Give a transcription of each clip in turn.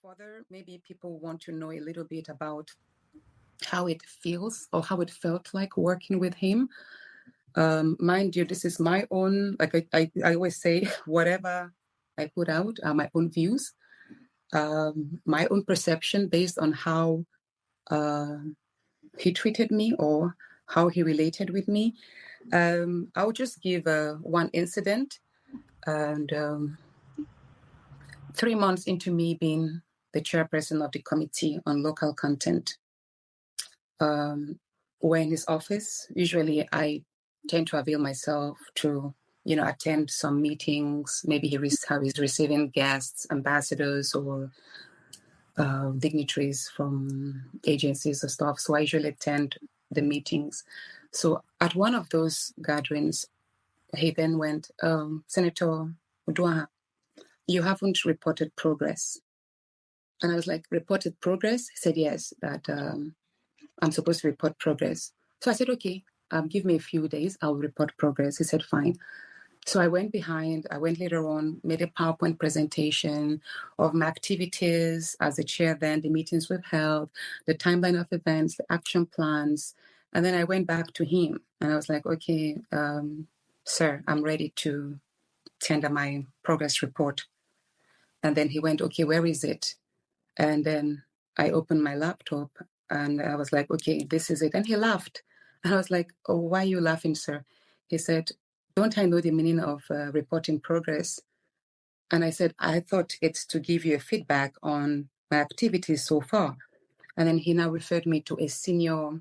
further, maybe people want to know a little bit about how it feels or how it felt like working with him. Mind you, this is my own, like I always say, whatever I put out are my own views, my own perception based on how he treated me or how he related with me. I'll just give one incident. And 3 months into me being the chairperson of the Committee on Local Content, we're in his office. Usually I tend to avail myself to, attend some meetings. Maybe he's receiving guests, ambassadors, or dignitaries from agencies or stuff. So I usually attend the meetings. So at one of those gatherings, he then went, Senator Uduaha, you haven't reported progress. And I was like, reported progress? He said, yes, that I'm supposed to report progress. So I said, okay, give me a few days, I'll report progress. He said, fine. So I went later on, made a PowerPoint presentation of my activities as a chair then, the meetings we've held, the timeline of events, the action plans. And then I went back to him and I was like, okay, sir, I'm ready to tender my progress report. And then he went, okay, where is it? And then I opened my laptop and I was like, okay, this is it. And he laughed. And I was like, oh, why are you laughing, sir? He said, don't I know the meaning of reporting progress? And I said, I thought it's to give you a feedback on my activities so far. And then he now referred me to a senior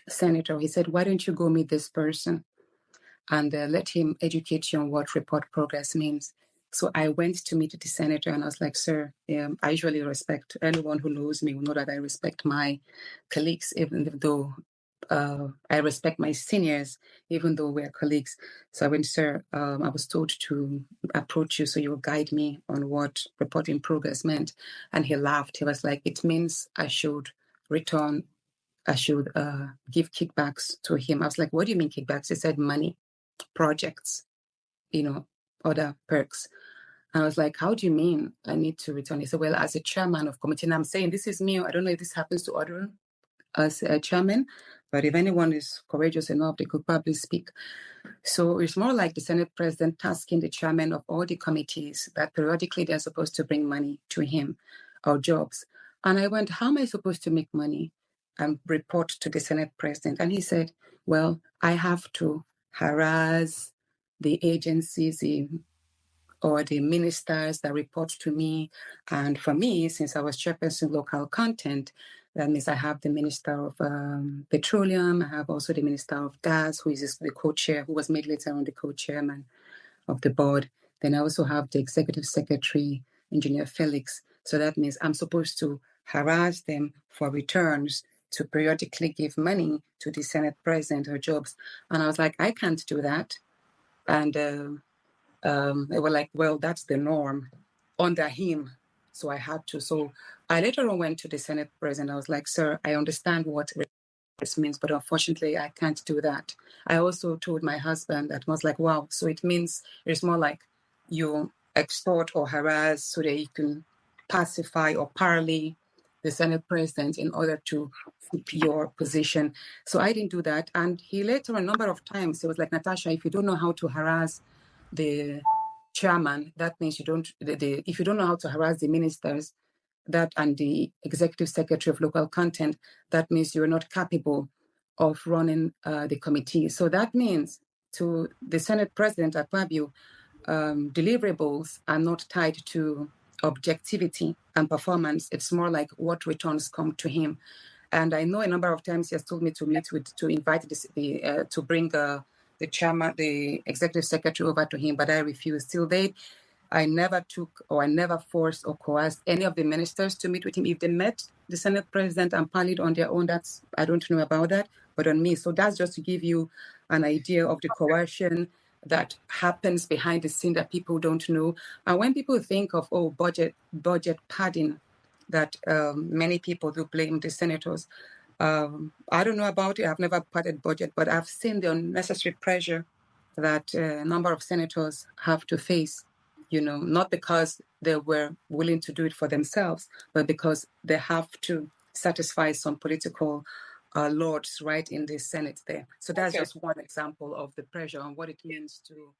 senator. He said, why don't you go meet this person and let him educate you on what report progress means? So I went to meet the senator and I was like, sir, I usually respect anyone who knows me will know that I respect my colleagues, even though I respect my seniors, even though we're colleagues. So I went, sir, I was told to approach you so you'll guide me on what reporting progress meant. And he laughed. He was like, it means I should give kickbacks to him. I was like, what do you mean kickbacks? He said money, projects, other perks. I was like, how do you mean I need to return? He said, well, as a chairman of committee, and I'm saying this is me. I don't know if this happens to other as a chairman, but if anyone is courageous enough, they could probably speak. So it's more like the Senate President tasking the chairman of all the committees that periodically they're supposed to bring money to him or jobs. And I went, how am I supposed to make money and report to the Senate President? And he said, well, I have to harass the agencies, or the ministers that report to me. And for me, since I was chairperson local content, that means I have the Minister of Petroleum. I have also the Minister of Gas, who is the co-chair, who was made later on the co-chairman of the board. Then I also have the Executive Secretary, Engineer Felix. So that means I'm supposed to harass them for returns to periodically give money to the Senate President or jobs. And I was like, I can't do that. And they were like, well, that's the norm under him. So I had to. So I later on went to the Senate President. I was like, sir, I understand what this means, but unfortunately, I can't do that. I also told my husband that was like, wow, so it means it's more like you extort or harass so that you can pacify or parley the Senate President in order to keep your position. So I didn't do that. And he later, a number of times, he was like, Natasha, if you don't know how to harass the chairman, that means you don't, if you don't know how to harass the ministers, that and the executive secretary of local content, that means you're not capable of running the committee. So that means to the Senate President Akpabio, deliverables are not tied to objectivity and performance. It's more like what returns come to him. And I know a number of times he has told me to invite to bring the chairman, the executive secretary over to him, but I refused. Till date, I never forced or coerced any of the ministers to meet with him. If they met the Senate President and parleyed on their own, I don't know about that, but on me. So that's just to give you an idea of the coercion that happens behind the scene that people don't know. And when people think of, budget padding, that many people do blame the senators. I don't know about it. I've never padded budget, but I've seen the unnecessary pressure that a number of senators have to face not because they were willing to do it for themselves, but because they have to satisfy some political lords right in the Senate there. So that's just one example of the pressure and what it means to